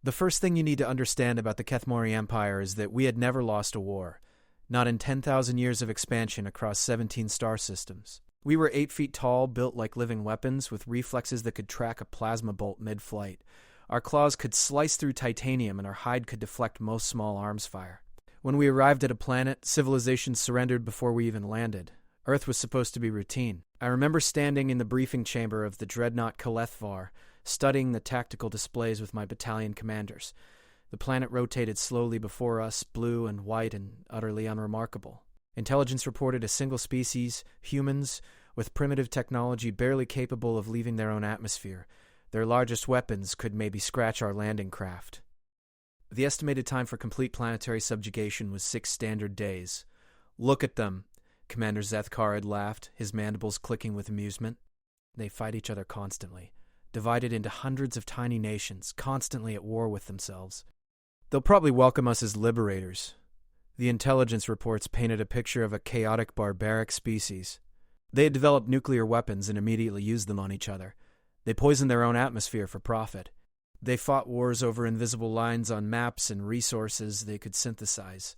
The first thing you need to understand about the Kethmori Empire is that we had never lost a war, not in 10,000 years of expansion across 17 star systems. We were 8 feet tall, built like living weapons, with reflexes that could track a plasma bolt mid-flight. Our claws could slice through titanium, and our hide could deflect most small arms fire. When we arrived at a planet, civilization surrendered before we even landed. Earth was supposed to be routine. I remember standing in the briefing chamber of the dreadnought Kalethvar, studying the tactical displays with my battalion commanders. The planet rotated slowly before us, blue and white and utterly unremarkable. Intelligence reported a single species, humans, with primitive technology barely capable of leaving their own atmosphere. Their largest weapons could maybe scratch our landing craft. The estimated time for complete planetary subjugation was 6 standard days. Look at them, Commander Zethkar had laughed, his mandibles clicking with amusement. They fight each other constantly, divided into hundreds of tiny nations, constantly at war with themselves. They'll probably welcome us as liberators. The intelligence reports painted a picture of a chaotic, barbaric species. They had developed nuclear weapons and immediately used them on each other. They poisoned their own atmosphere for profit. They fought wars over invisible lines on maps and resources they could synthesize.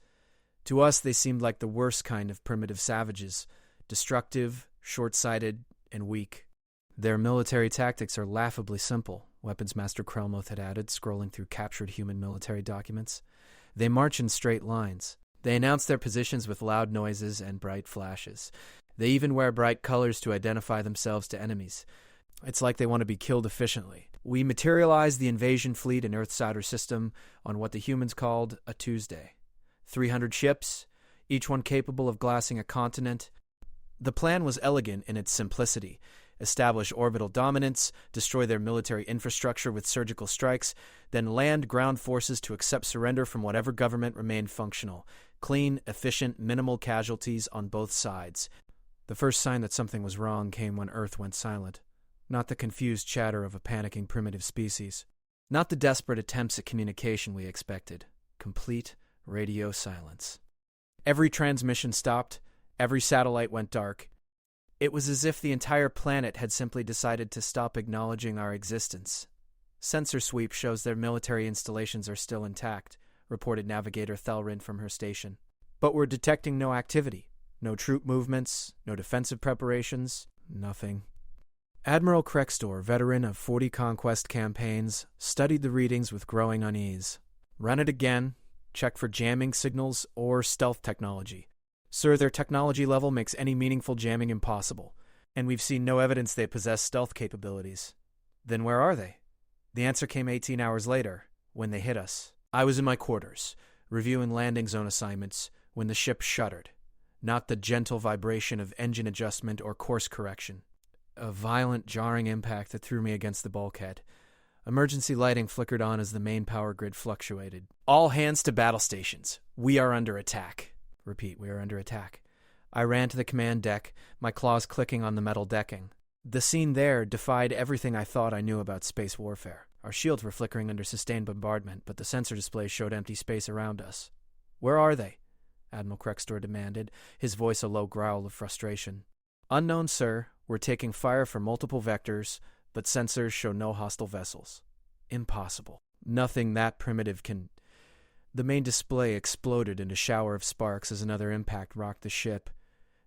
To us, they seemed like the worst kind of primitive savages, destructive, short-sighted, and weak. Their military tactics are laughably simple, Weapons Master Krelmoth had added, scrolling through captured human military documents. They march in straight lines. They announce their positions with loud noises and bright flashes. They even wear bright colors to identify themselves to enemies. It's like they want to be killed efficiently. We materialized the invasion fleet in Earth's outer system on what the humans called a Tuesday. 300 ships, each one capable of glassing a continent. The plan was elegant in its simplicity. Establish orbital dominance, destroy their military infrastructure with surgical strikes, then land ground forces to accept surrender from whatever government remained functional. Clean, efficient, minimal casualties on both sides. The first sign that something was wrong came when Earth went silent. Not the confused chatter of a panicking primitive species. Not the desperate attempts at communication we expected. Complete radio silence. Every transmission stopped. Every satellite went dark. It was as if the entire planet had simply decided to stop acknowledging our existence. Sensor sweep shows their military installations are still intact, reported Navigator Thelrin from her station. But we're detecting no activity. No troop movements, no defensive preparations, nothing. Admiral Krextor, veteran of 40 conquest campaigns, studied the readings with growing unease. Run it again, check for jamming signals or stealth technology. Sir, their technology level makes any meaningful jamming impossible, and we've seen no evidence they possess stealth capabilities. Then where are they? The answer came 18 hours later, when they hit us. I was in my quarters, reviewing landing zone assignments, when the ship shuddered. Not the gentle vibration of engine adjustment or course correction. A violent, jarring impact that threw me against the bulkhead. Emergency lighting flickered on as the main power grid fluctuated. All hands to battle stations. We are under attack. Repeat, we are under attack. I ran to the command deck, my claws clicking on the metal decking. The scene there defied everything I thought I knew about space warfare. Our shields were flickering under sustained bombardment, but the sensor displays showed empty space around us. Where are they? Admiral Krextor demanded, his voice a low growl of frustration. Unknown, sir. We're taking fire from multiple vectors, but sensors show no hostile vessels. Impossible. Nothing that primitive can... The main display exploded in a shower of sparks as another impact rocked the ship.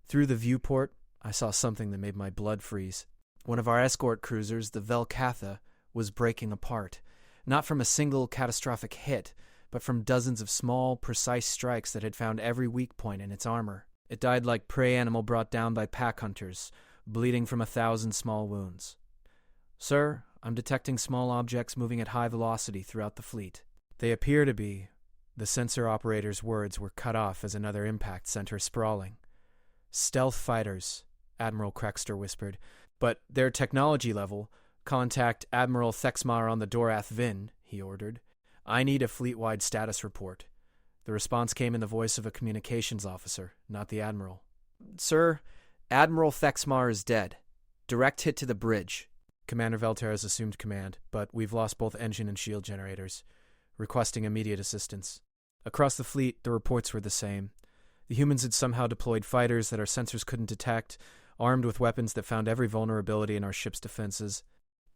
Through the viewport, I saw something that made my blood freeze. One of our escort cruisers, the Velcatha, was breaking apart. Not from a single catastrophic hit, but from dozens of small, precise strikes that had found every weak point in its armor. It died like prey animal brought down by pack hunters, bleeding from 1,000 small wounds. Sir, I'm detecting small objects moving at high velocity throughout the fleet. They appear to be... The sensor operator's words were cut off as another impact sent her sprawling. Stealth fighters, Admiral Krextor whispered. But their technology level... Contact Admiral Thexmar on the Dorath Vin, he ordered. I need a fleet-wide status report. The response came in the voice of a communications officer, not the Admiral. Sir, Admiral Thexmar is dead. Direct hit to the bridge. Commander Velter has assumed command, but we've lost both engine and shield generators. Requesting immediate assistance. Across the fleet, the reports were the same. The humans had somehow deployed fighters that our sensors couldn't detect, armed with weapons that found every vulnerability in our ship's defenses.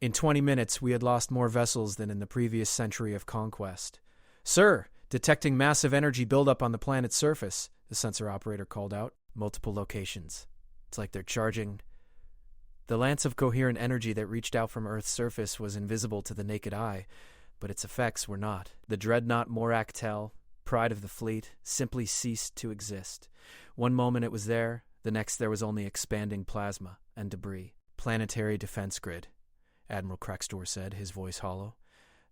In 20 minutes, we had lost more vessels than in the previous century of conquest. "Sir, detecting massive energy buildup on the planet's surface," the sensor operator called out. "Multiple locations. It's like they're charging." The lance of coherent energy that reached out from Earth's surface was invisible to the naked eye, but its effects were not. The dreadnought Morak Tel, pride of the fleet, simply ceased to exist. One moment it was there, the next there was only expanding plasma and debris. "Planetary defense grid," Admiral Krextor said, his voice hollow.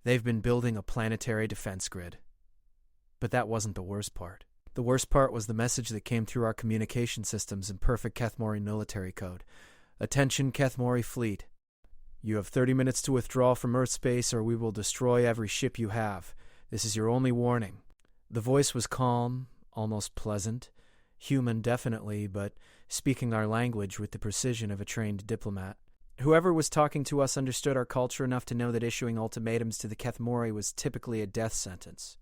"They've been building a planetary defense grid." But that wasn't the worst part. The worst part was the message that came through our communication systems in perfect Kethmori military code. "Attention, Kethmori fleet. You have 30 minutes to withdraw from Earth space or we will destroy every ship you have. This is your only warning." The voice was calm, almost pleasant, human definitely, but speaking our language with the precision of a trained diplomat. Whoever was talking to us understood our culture enough to know that issuing ultimatums to the Kethmori was typically a death sentence.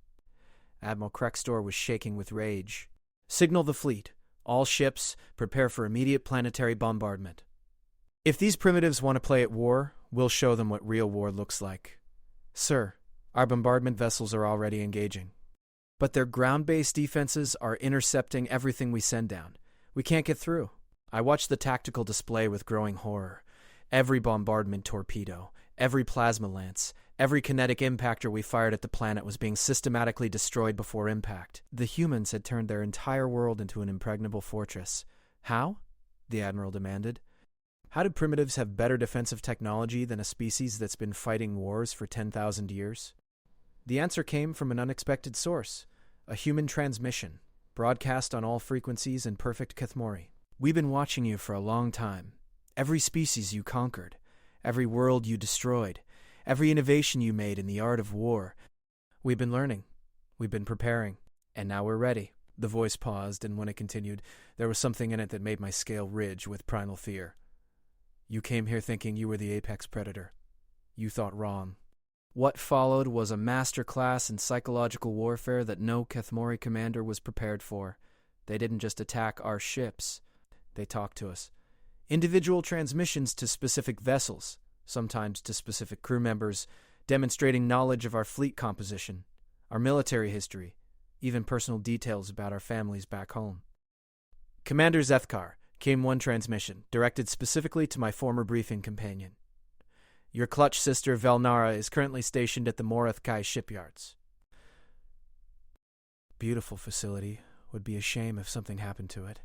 Admiral Krextor was shaking with rage. "Signal the fleet. All ships, prepare for immediate planetary bombardment. If these primitives want to play at war, we'll show them what real war looks like." "Sir, our bombardment vessels are already engaging. But their ground-based defenses are intercepting everything we send down. We can't get through." I watched the tactical display with growing horror. Every bombardment torpedo, every plasma lance, every kinetic impactor we fired at the planet was being systematically destroyed before impact. The humans had turned their entire world into an impregnable fortress. "How?" the Admiral demanded. "How did primitives have better defensive technology than a species that's been fighting wars for 10,000 years? The answer came from an unexpected source, a human transmission, broadcast on all frequencies in perfect Kethmori. "We've been watching you for a long time. Every species you conquered, every world you destroyed, every innovation you made in the art of war. We've been learning. We've been preparing. And now we're ready." The voice paused, and when it continued, there was something in it that made my scale ridge with primal fear. "You came here thinking you were the apex predator. You thought wrong." What followed was a master class in psychological warfare that no Kethmori commander was prepared for. They didn't just attack our ships. They talked to us. Individual transmissions to specific vessels, sometimes to specific crew members, demonstrating knowledge of our fleet composition, our military history, even personal details about our families back home. "Commander Zethkar," came one transmission, directed specifically to my former briefing companion. "Your clutch sister Velnara is currently stationed at the Morathkai shipyards." Beautiful facility. Would be a shame if something happened to it.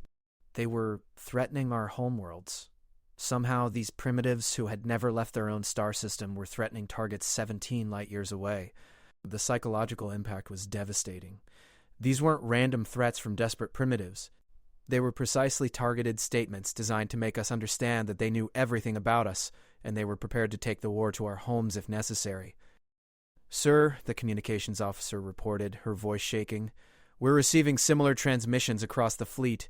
They were threatening our homeworlds. Somehow these primitives who had never left their own star system were threatening targets 17 light-years away. The psychological impact was devastating. These weren't random threats from desperate primitives. They were precisely targeted statements designed to make us understand that they knew everything about us, and they were prepared to take the war to our homes if necessary. "Sir," the communications officer reported, her voice shaking, "we're receiving similar transmissions across the fleet.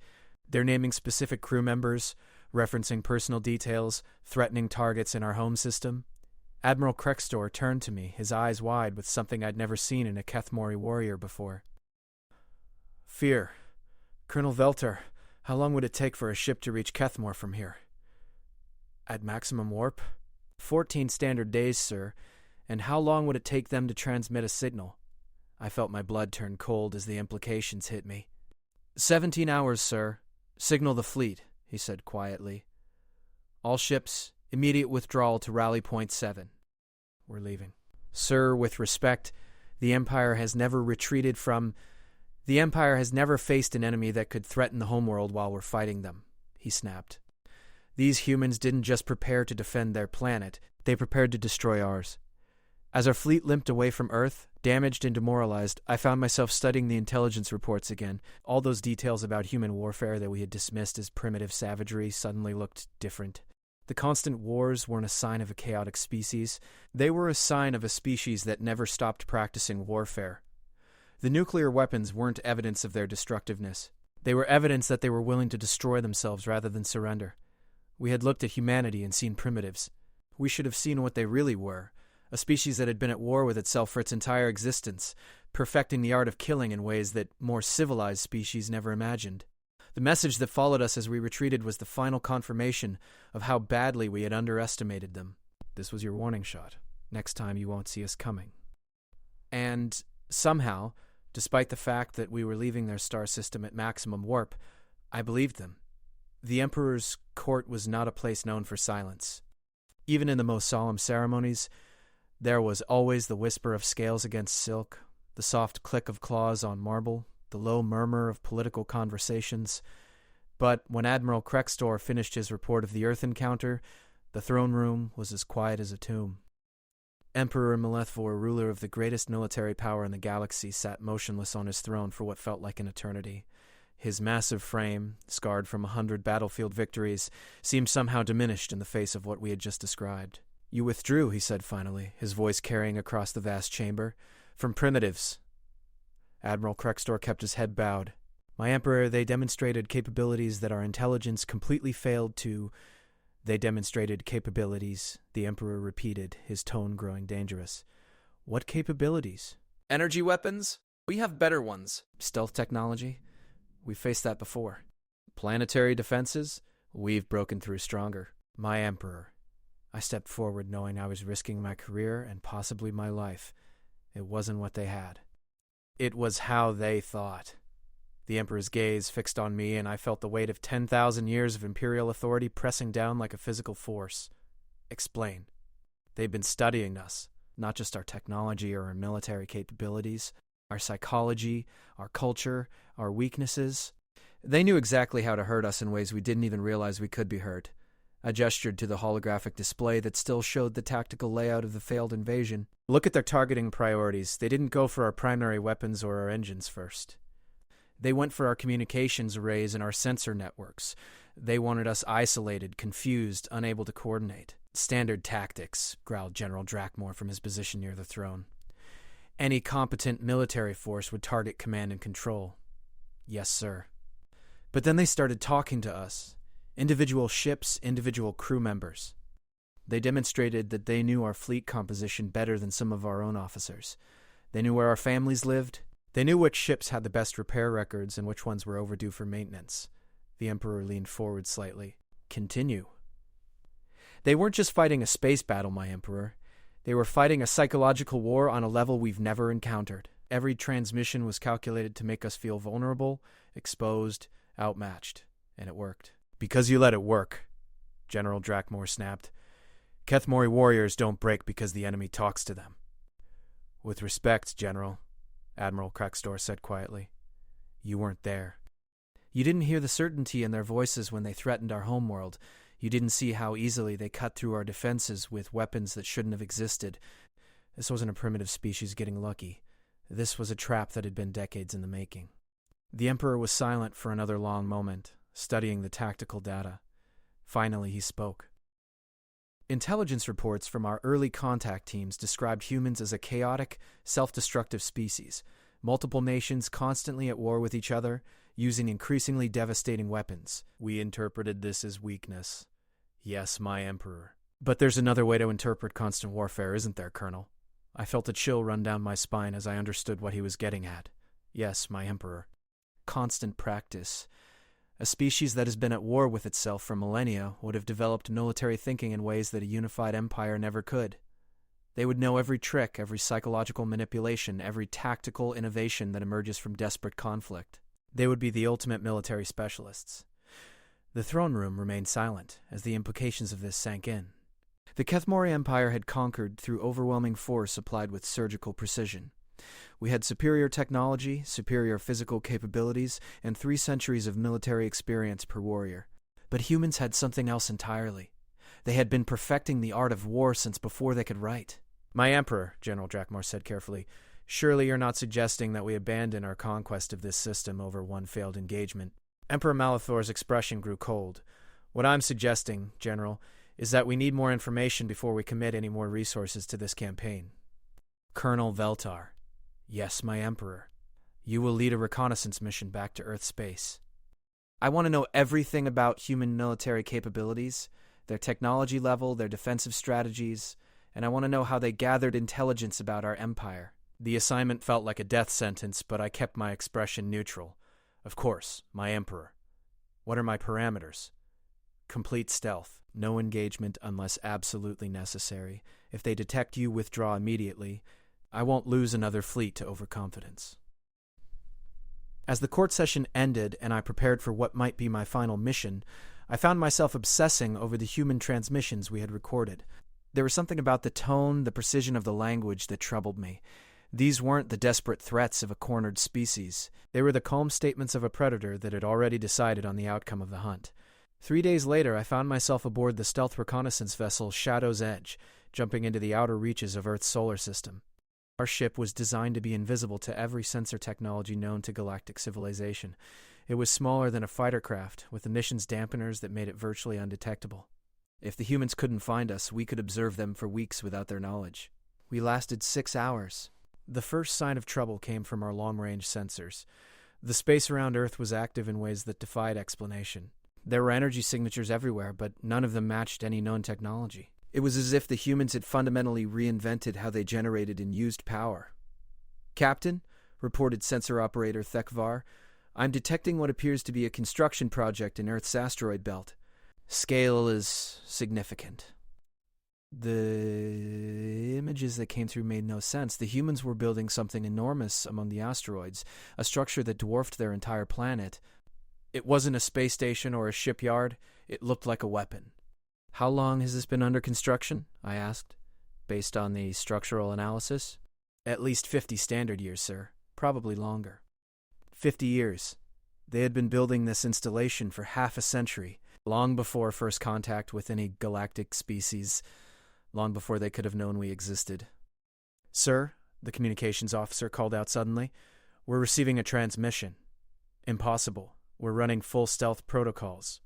They're naming specific crew members, referencing personal details, threatening targets in our home system." Admiral Krextor turned to me, his eyes wide with something I'd never seen in a Kethmori warrior before. "Fear. Colonel Velter, how long would it take for a ship to reach Kethmor from here?" "At maximum warp?" 14 standard days, sir. And how long would it take them to transmit a signal?" I felt my blood turn cold as the implications hit me. 17 hours, sir. Signal the fleet," he said quietly. "All ships, immediate withdrawal to Rally Point 7. We're leaving." "Sir, with respect, the Empire has never retreated from... The Empire has never faced an enemy that could threaten the homeworld while we're fighting them," he snapped. "These humans didn't just prepare to defend their planet, they prepared to destroy ours." As our fleet limped away from Earth, damaged and demoralized, I found myself studying the intelligence reports again. All those details about human warfare that we had dismissed as primitive savagery suddenly looked different. The constant wars weren't a sign of a chaotic species. They were a sign of a species that never stopped practicing warfare. The nuclear weapons weren't evidence of their destructiveness. They were evidence that they were willing to destroy themselves rather than surrender. We had looked at humanity and seen primitives. We should have seen what they really were. A species that had been at war with itself for its entire existence, perfecting the art of killing in ways that more civilized species never imagined. The message that followed us as we retreated was the final confirmation of how badly we had underestimated them. This was your warning shot. Next time you won't see us coming. And somehow, despite the fact that we were leaving their star system at maximum warp, I believed them. The Emperor's court was not a place known for silence. Even in the most solemn ceremonies, there was always the whisper of scales against silk, the soft click of claws on marble, the low murmur of political conversations. But when Admiral Krextor finished his report of the Earth encounter, the throne room was as quiet as a tomb. Emperor Malethvor, ruler of the greatest military power in the galaxy, sat motionless on his throne for what felt like an eternity. His massive frame, scarred from 100 battlefield victories, seemed somehow diminished in the face of what we had just described. "You withdrew," he said finally, his voice carrying across the vast chamber. "From primitives." Admiral Krextor kept his head bowed. "My Emperor, they demonstrated capabilities that our intelligence completely failed to—" "They demonstrated capabilities," the Emperor repeated, his tone growing dangerous. "What capabilities?" "Energy weapons? We have better ones." "Stealth technology? We've faced that before." "Planetary defenses? We've broken through stronger." "My Emperor." I stepped forward knowing I was risking my career and possibly my life. It wasn't what they had. It was how they thought. The Emperor's gaze fixed on me, and I felt the weight of 10,000 years of Imperial authority pressing down like a physical force. "Explain." "They've been studying us, not just our technology or our military capabilities, our psychology, our culture, our weaknesses. They knew exactly how to hurt us in ways we didn't even realize we could be hurt." I gestured to the holographic display that still showed the tactical layout of the failed invasion. "Look at their targeting priorities. They didn't go for our primary weapons or our engines first. They went for our communications arrays and our sensor networks. They wanted us isolated, confused, unable to coordinate." "Standard tactics," growled General Drakmor from his position near the throne. "Any competent military force would target command and control." "Yes, sir." "But then they started talking to us. Individual ships, individual crew members. They demonstrated that they knew our fleet composition better than some of our own officers. They knew where our families lived. They knew which ships had the best repair records and which ones were overdue for maintenance." The Emperor leaned forward slightly. "Continue." "They weren't just fighting a space battle, my Emperor. They were fighting a psychological war on a level we've never encountered. Every transmission was calculated to make us feel vulnerable, exposed, outmatched. And it worked." "Because you let it work," General Drakmor snapped. "Kethmori warriors don't break because the enemy talks to them." "With respect, General," Admiral Krextor said quietly. "You weren't there. You didn't hear the certainty in their voices when they threatened our homeworld. You didn't see how easily they cut through our defenses with weapons that shouldn't have existed. This wasn't a primitive species getting lucky. This was a trap that had been decades in the making." The Emperor was silent for another long moment, studying the tactical data. Finally, he spoke. "Intelligence reports from our early contact teams described humans as a chaotic, self-destructive species, multiple nations constantly at war with each other, using increasingly devastating weapons. We interpreted this as weakness." "Yes, my Emperor." "But there's another way to interpret constant warfare, isn't there, Colonel?" I felt a chill run down my spine as I understood what he was getting at. "Yes, my Emperor. Constant practice. A species that has been at war with itself for millennia would have developed military thinking in ways that a unified empire never could. They would know every trick, every psychological manipulation, every tactical innovation that emerges from desperate conflict. They would be the ultimate military specialists." The throne room remained silent as the implications of this sank in. The Kethmori Empire had conquered through overwhelming force applied with surgical precision. We had superior technology, superior physical capabilities, and 3 centuries of military experience per warrior. But humans had something else entirely. They had been perfecting the art of war since before they could write. "My Emperor," General Drakmor said carefully, "surely you're not suggesting that we abandon our conquest of this system over one failed engagement." Emperor Malethor's expression grew cold. "What I'm suggesting, General, is that we need more information before we commit any more resources to this campaign." "Colonel Veltar." "Yes, my Emperor." "You will lead a reconnaissance mission back to Earth space. I want to know everything about human military capabilities, their technology level, their defensive strategies, and I want to know how they gathered intelligence about our empire." The assignment felt like a death sentence, but I kept my expression neutral. "Of course, my Emperor. What are my parameters?" Complete stealth. No engagement unless absolutely necessary. If they detect you, withdraw immediately. I won't lose another fleet to overconfidence. As the court session ended and I prepared for what might be my final mission, I found myself obsessing over the human transmissions we had recorded. There was something about the tone, the precision of the language that troubled me. These weren't the desperate threats of a cornered species. They were the calm statements of a predator that had already decided on the outcome of the hunt. 3 days later, I found myself aboard the stealth reconnaissance vessel Shadow's Edge, jumping into the outer reaches of Earth's solar system. Our ship was designed to be invisible to every sensor technology known to galactic civilization. It was smaller than a fighter craft, with emissions dampeners that made it virtually undetectable. If the humans couldn't find us, we could observe them for weeks without their knowledge. We lasted 6 hours. The first sign of trouble came from our long-range sensors. The space around Earth was active in ways that defied explanation. There were energy signatures everywhere, but none of them matched any known technology. It was as if the humans had fundamentally reinvented how they generated and used power. "Captain," reported sensor operator Thekvar, "I'm detecting what appears to be a construction project in Earth's asteroid belt. Scale is significant." The images that came through made no sense. The humans were building something enormous among the asteroids, a structure that dwarfed their entire planet. It wasn't a space station or a shipyard. It looked like a weapon. "How long has this been under construction?" I asked, based on the structural analysis. "At least 50 standard years, sir. Probably longer." 50 years. They had been building this installation for half a century, long before first contact with any galactic species, long before they could have known we existed. "Sir," the communications officer called out suddenly, "we're receiving a transmission. Impossible. We're running full stealth protocols."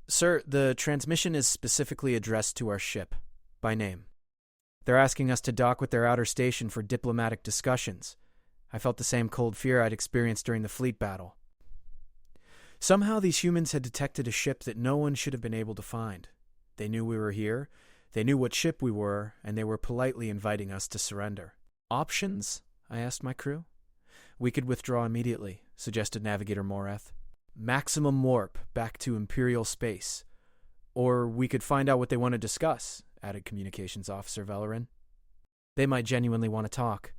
"Sir, the transmission is specifically addressed to our ship, by name. They're asking us to dock with their outer station for diplomatic discussions." I felt the same cold fear I'd experienced during the fleet battle. Somehow these humans had detected a ship that no one should have been able to find. They knew we were here, they knew what ship we were, and they were politely inviting us to surrender. "Options?" I asked my crew. "We could withdraw immediately," suggested Navigator Moreth. "Maximum warp back to Imperial space. Or we could find out what they want to discuss," added Communications Officer Velerin. "They might genuinely want to talk."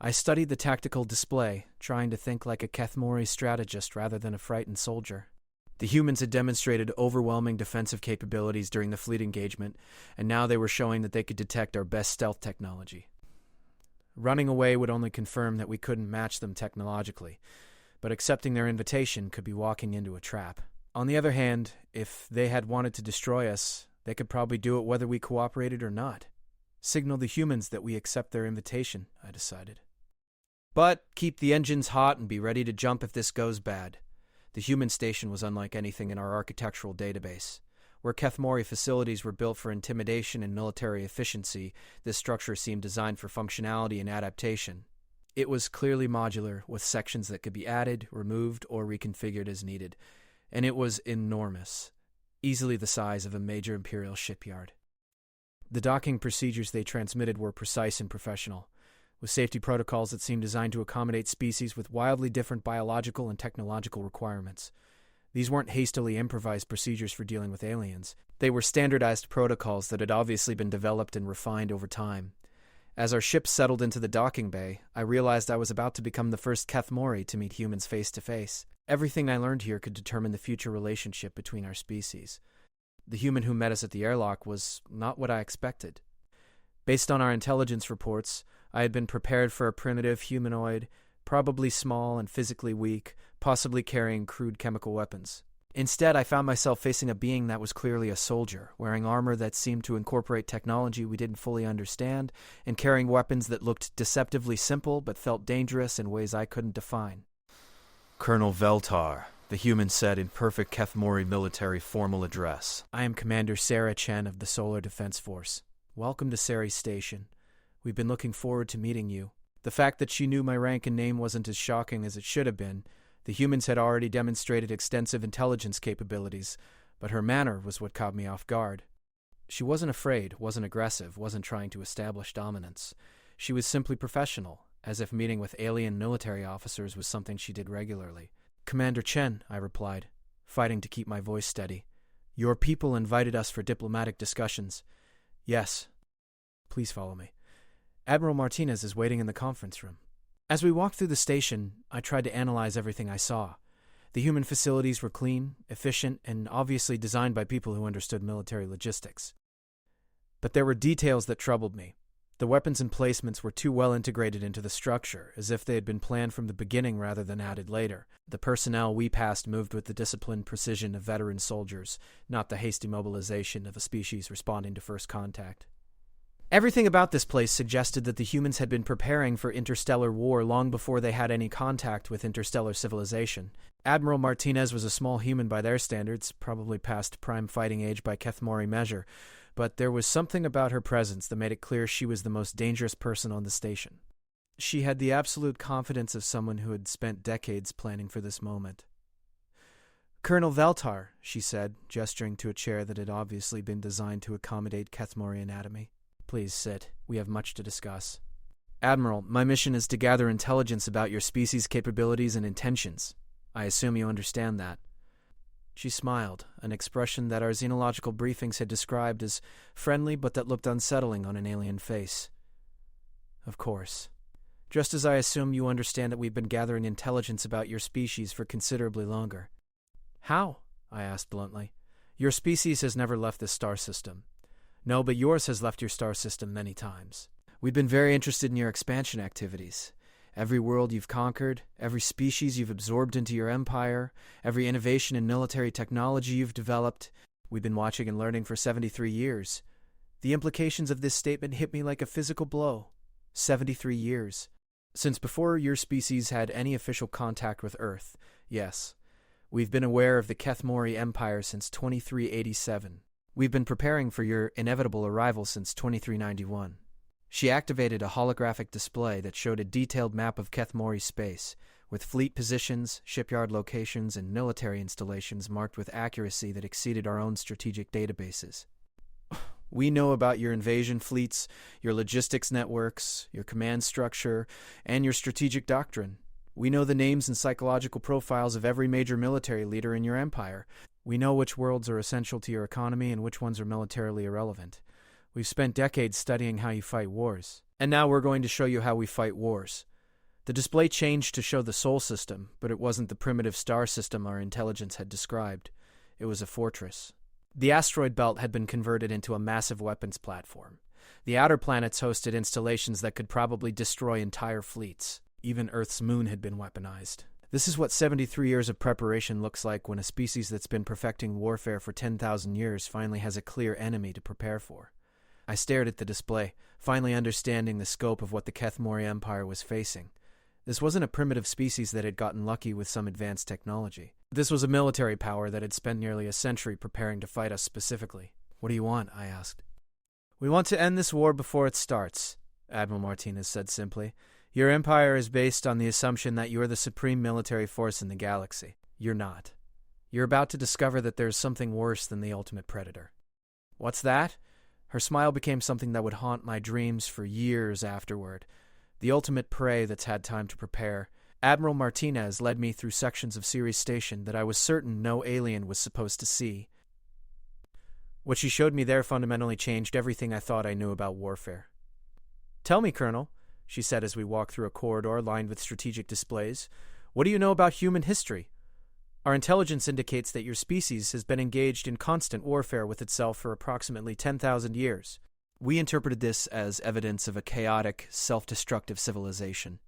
I studied the tactical display, trying to think like a Kethmori strategist rather than a frightened soldier. The humans had demonstrated overwhelming defensive capabilities during the fleet engagement, and now they were showing that they could detect our best stealth technology. Running away would only confirm that we couldn't match them technologically, but accepting their invitation could be walking into a trap. On the other hand, if they had wanted to destroy us, they could probably do it whether we cooperated or not. Signal the humans that we accept their invitation, I decided. But keep the engines hot and be ready to jump if this goes bad. The human station was unlike anything in our architectural database. Where Kethmori facilities were built for intimidation and military efficiency, this structure seemed designed for functionality and adaptation. It was clearly modular, with sections that could be added, removed, or reconfigured as needed. And it was enormous, easily the size of a major Imperial shipyard. The docking procedures they transmitted were precise and professional, with safety protocols that seemed designed to accommodate species with wildly different biological and technological requirements. These weren't hastily improvised procedures for dealing with aliens. They were standardized protocols that had obviously been developed and refined over time. As our ship settled into the docking bay, I realized I was about to become the first Kethmori to meet humans face to face. Everything I learned here could determine the future relationship between our species. The human who met us at the airlock was not what I expected. Based on our intelligence reports, I had been prepared for a primitive humanoid, probably small and physically weak, possibly carrying crude chemical weapons. Instead, I found myself facing a being that was clearly a soldier, wearing armor that seemed to incorporate technology we didn't fully understand, and carrying weapons that looked deceptively simple but felt dangerous in ways I couldn't define. "Colonel Veltar," the human said in perfect Kethmori military formal address. "I am Commander Sarah Chen of the Solar Defense Force. Welcome to Ceres Station. We've been looking forward to meeting you." The fact that she knew my rank and name wasn't as shocking as it should have been. The humans had already demonstrated extensive intelligence capabilities, but her manner was what caught me off guard. She wasn't afraid, wasn't aggressive, wasn't trying to establish dominance. She was simply professional, as if meeting with alien military officers was something she did regularly. "Commander Chen," I replied, fighting to keep my voice steady. Your people invited us for diplomatic discussions. Yes. Please follow me. Admiral Martinez is waiting in the conference room. As we walked through the station, I tried to analyze everything I saw. The human facilities were clean, efficient, and obviously designed by people who understood military logistics. But there were details that troubled me. The weapons and placements were too well integrated into the structure, as if they had been planned from the beginning rather than added later. The personnel we passed moved with the disciplined precision of veteran soldiers, not the hasty mobilization of a species responding to first contact. Everything about this place suggested that the humans had been preparing for interstellar war long before they had any contact with interstellar civilization. Admiral Martinez was a small human by their standards, probably past prime fighting age by Kethmori measure, but there was something about her presence that made it clear she was the most dangerous person on the station. She had the absolute confidence of someone who had spent decades planning for this moment. "Colonel Veltar," she said, gesturing to a chair that had obviously been designed to accommodate Kethmori anatomy. "Please sit. We have much to discuss." "Admiral, my mission is to gather intelligence about your species' capabilities and intentions. I assume you understand that." She smiled, an expression that our xenological briefings had described as friendly but that looked unsettling on an alien face. "Of course. Just as I assume you understand that we've been gathering intelligence about your species for considerably longer." "How?" I asked bluntly. "Your species has never left this star system." "No, but yours has left your star system many times. We've been very interested in your expansion activities. Every world you've conquered, every species you've absorbed into your empire, every innovation in military technology you've developed. We've been watching and learning for 73 years. The implications of this statement hit me like a physical blow. 73 years. Since before your species had any official contact with Earth, yes. We've been aware of the Kethmori Empire since 2387. We've been preparing for your inevitable arrival since 2391. She activated a holographic display that showed a detailed map of Kethmori space, with fleet positions, shipyard locations, and military installations marked with accuracy that exceeded our own strategic databases. "We know about your invasion fleets, your logistics networks, your command structure, and your strategic doctrine. We know the names and psychological profiles of every major military leader in your empire. We know which worlds are essential to your economy and which ones are militarily irrelevant. We've spent decades studying how you fight wars. And now we're going to show you how we fight wars." The display changed to show the Sol system, but it wasn't the primitive star system our intelligence had described. It was a fortress. The asteroid belt had been converted into a massive weapons platform. The outer planets hosted installations that could probably destroy entire fleets. Even Earth's moon had been weaponized. This is what 73 years of preparation looks like when a species that's been perfecting warfare for 10,000 years finally has a clear enemy to prepare for. I stared at the display, finally understanding the scope of what the Kethmori Empire was facing. This wasn't a primitive species that had gotten lucky with some advanced technology. This was a military power that had spent nearly a century preparing to fight us specifically. "What do you want?" I asked. "We want to end this war before it starts," Admiral Martinez said simply. "Your empire is based on the assumption that you are the supreme military force in the galaxy. You're not. You're about to discover that there's something worse than the ultimate predator." "What's that?" Her smile became something that would haunt my dreams for years afterward. The ultimate prey that's had time to prepare. Admiral Martinez led me through sections of Ceres Station that I was certain no alien was supposed to see. What she showed me there fundamentally changed everything I thought I knew about warfare. "Tell me, Colonel," she said as we walked through a corridor lined with strategic displays, "what do you know about human history? Our intelligence indicates that your species has been engaged in constant warfare with itself for approximately 10,000 years. We interpreted this as evidence of a chaotic, self-destructive civilization."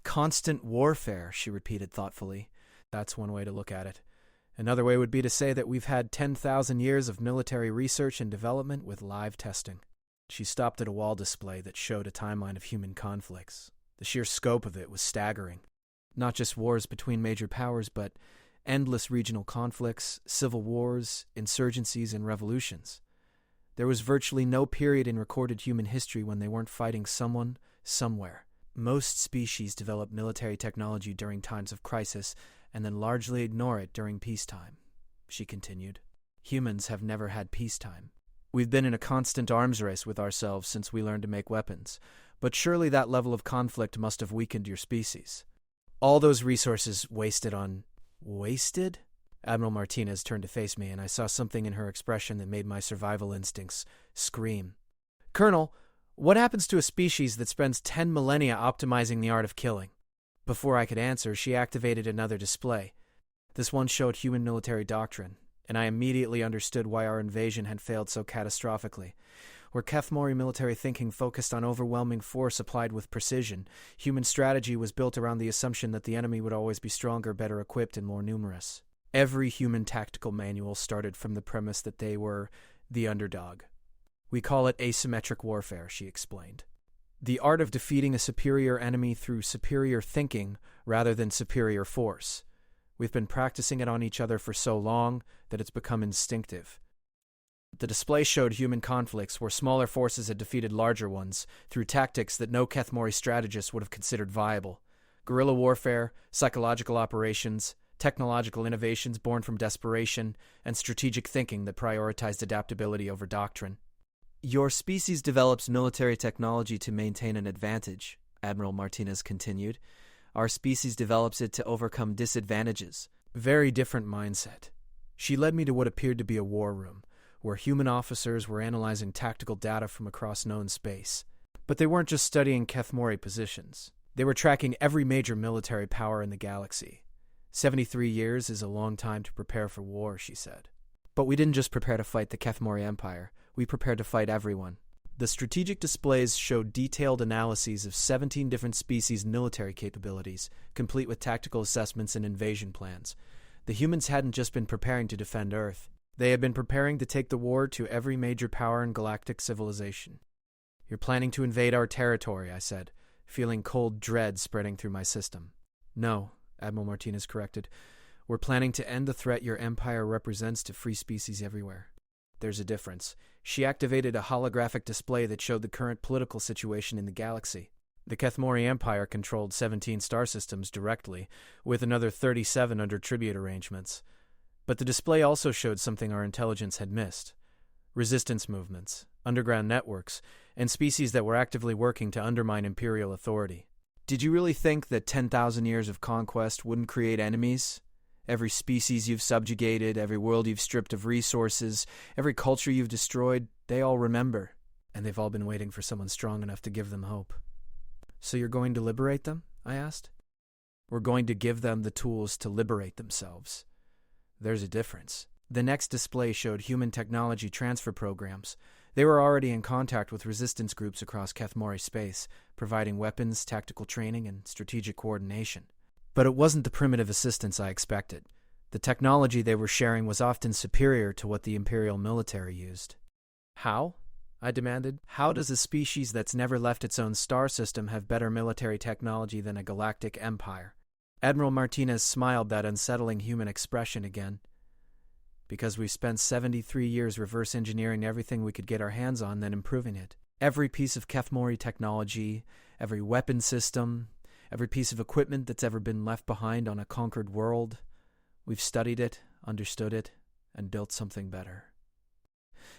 "Constant warfare," she repeated thoughtfully. "That's one way to look at it. Another way would be to say that we've had 10,000 years of military research and development with live testing." She stopped at a wall display that showed a timeline of human conflicts. The sheer scope of it was staggering. Not just wars between major powers, but endless regional conflicts, civil wars, insurgencies, and revolutions. There was virtually no period in recorded human history when they weren't fighting someone, somewhere. Most species develop military technology during times of crisis and then largely ignore it during peacetime, she continued. Humans have never had peacetime. We've been in a constant arms race with ourselves since we learned to make weapons, but surely that level of conflict must have weakened your species. All those resources wasted on... Wasted? Admiral Martinez turned to face me, and I saw something in her expression that made my survival instincts scream. Colonel, what happens to a species that spends 10 millennia optimizing the art of killing? Before I could answer, she activated another display. This one showed human military doctrine, and I immediately understood why our invasion had failed so catastrophically. Where Kethmori military thinking focused on overwhelming force applied with precision, human strategy was built around the assumption that the enemy would always be stronger, better equipped, and more numerous. Every human tactical manual started from the premise that they were the underdog. We call it asymmetric warfare, she explained. The art of defeating a superior enemy through superior thinking rather than superior force. We've been practicing it on each other for so long that it's become instinctive. The display showed human conflicts where smaller forces had defeated larger ones through tactics that no Kethmori strategist would have considered viable. Guerrilla warfare, psychological operations, technological innovations born from desperation, and strategic thinking that prioritized adaptability over doctrine. Your species develops military technology to maintain an advantage, Admiral Martinez continued. Our species develops it to overcome disadvantages. Very different mindset. She led me to what appeared to be a war room, where human officers were analyzing tactical data from across known space. But they weren't just studying Kethmori positions. They were tracking every major military power in the galaxy. 73 years is a long time to prepare for war, she said. But we didn't just prepare to fight the Kethmori Empire. We prepared to fight everyone. The strategic displays showed detailed analyses of 17 different species' military capabilities, complete with tactical assessments and invasion plans. The humans hadn't just been preparing to defend Earth. They had been preparing to take the war to every major power in galactic civilization. You're planning to invade our territory, I said, feeling cold dread spreading through my system. No, Admiral Martinez corrected. We're planning to end the threat your empire represents to free species everywhere. There's a difference. She activated a holographic display that showed the current political situation in the galaxy. The Kethmori Empire controlled 17 star systems directly, with another 37 under tribute arrangements. But the display also showed something our intelligence had missed. Resistance movements, underground networks, and species that were actively working to undermine imperial authority. Did you really think that 10,000 years of conquest wouldn't create enemies? Every species you've subjugated, every world you've stripped of resources, every culture you've destroyed, they all remember. And they've all been waiting for someone strong enough to give them hope. So you're going to liberate them? I asked. We're going to give them the tools to liberate themselves. There's a difference. The next display showed human technology transfer programs. They were already in contact with resistance groups across Kethmori space, providing weapons, tactical training, and strategic coordination. But it wasn't the primitive assistance I expected. The technology they were sharing was often superior to what the Imperial military used. How? I demanded. How does a species that's never left its own star system have better military technology than a galactic empire? Admiral Martinez smiled that unsettling human expression again. Because we've spent 73 years reverse engineering everything we could get our hands on, then improving it. Every piece of Kethmori technology, every weapon system, every piece of equipment that's ever been left behind on a conquered world, we've studied it, understood it, and built something better.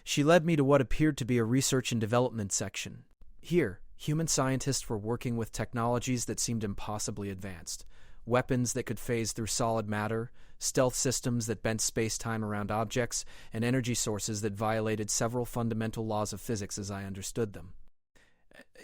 She led me to what appeared to be a research and development section. Here, human scientists were working with technologies that seemed impossibly advanced. Weapons that could phase through solid matter, stealth systems that bent space-time around objects, and energy sources that violated several fundamental laws of physics as I understood them.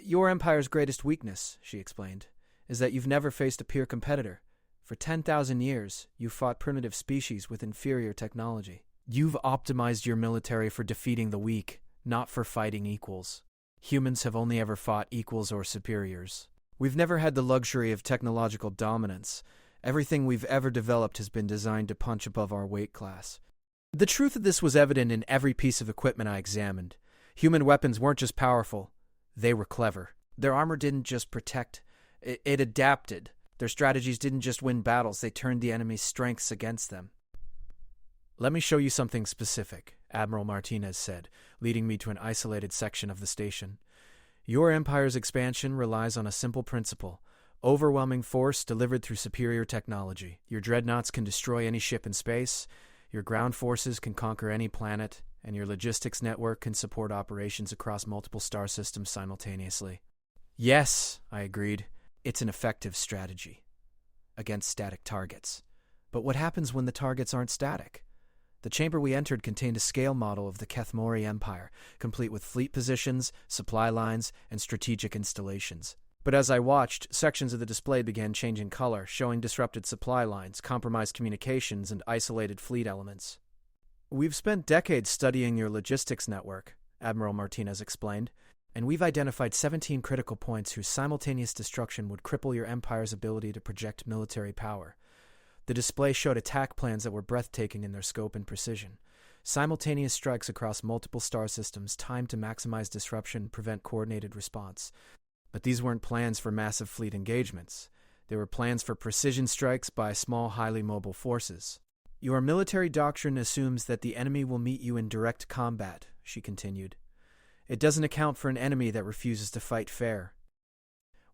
Your empire's greatest weakness, she explained, is that you've never faced a peer competitor. For 10,000 years, you've fought primitive species with inferior technology. You've optimized your military for defeating the weak, not for fighting equals. Humans have only ever fought equals or superiors. We've never had the luxury of technological dominance. Everything we've ever developed has been designed to punch above our weight class. The truth of this was evident in every piece of equipment I examined. Human weapons weren't just powerful, they were clever. Their armor didn't just protect, it adapted. Their strategies didn't just win battles, they turned the enemy's strengths against them. Let me show you something specific, Admiral Martinez said, leading me to an isolated section of the station. Your empire's expansion relies on a simple principle: overwhelming force delivered through superior technology. Your dreadnoughts can destroy any ship in space, your ground forces can conquer any planet, and your logistics network can support operations across multiple star systems simultaneously. Yes, I agreed, it's an effective strategy against static targets. But what happens when the targets aren't static? The chamber we entered contained a scale model of the Kethmori Empire, complete with fleet positions, supply lines, and strategic installations. But as I watched, sections of the display began changing color, showing disrupted supply lines, compromised communications, and isolated fleet elements. "We've spent decades studying your logistics network," Admiral Martinez explained, "and we've identified 17 critical points whose simultaneous destruction would cripple your empire's ability to project military power." The display showed attack plans that were breathtaking in their scope and precision. Simultaneous strikes across multiple star systems timed to maximize disruption and prevent coordinated response. But these weren't plans for massive fleet engagements. They were plans for precision strikes by small, highly mobile forces. "Your military doctrine assumes that the enemy will meet you in direct combat," she continued. "It doesn't account for an enemy that refuses to fight fair."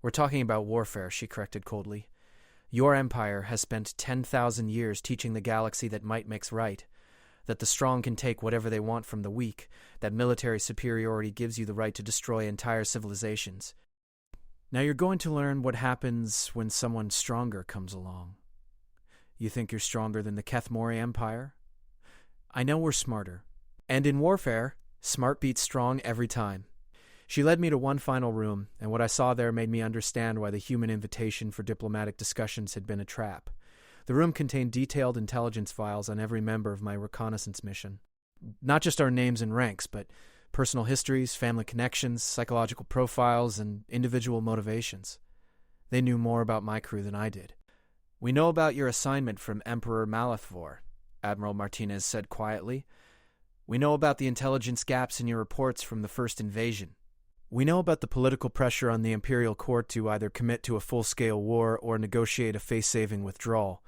"We're talking about warfare," she corrected coldly. "Your empire has spent 10,000 years teaching the galaxy that might makes right, that the strong can take whatever they want from the weak, that military superiority gives you the right to destroy entire civilizations. Now you're going to learn what happens when someone stronger comes along. You think you're stronger than the Kethmori Empire? I know we're smarter. And in warfare, smart beats strong every time." She led me to one final room, and what I saw there made me understand why the human invitation for diplomatic discussions had been a trap. The room contained detailed intelligence files on every member of my reconnaissance mission. Not just our names and ranks, but personal histories, family connections, psychological profiles, and individual motivations. They knew more about my crew than I did. "We know about your assignment from Emperor Malethvor," Admiral Martinez said quietly. "We know about the intelligence gaps in your reports from the first invasion. We know about the political pressure on the Imperial Court to either commit to a full-scale war or negotiate a face-saving withdrawal.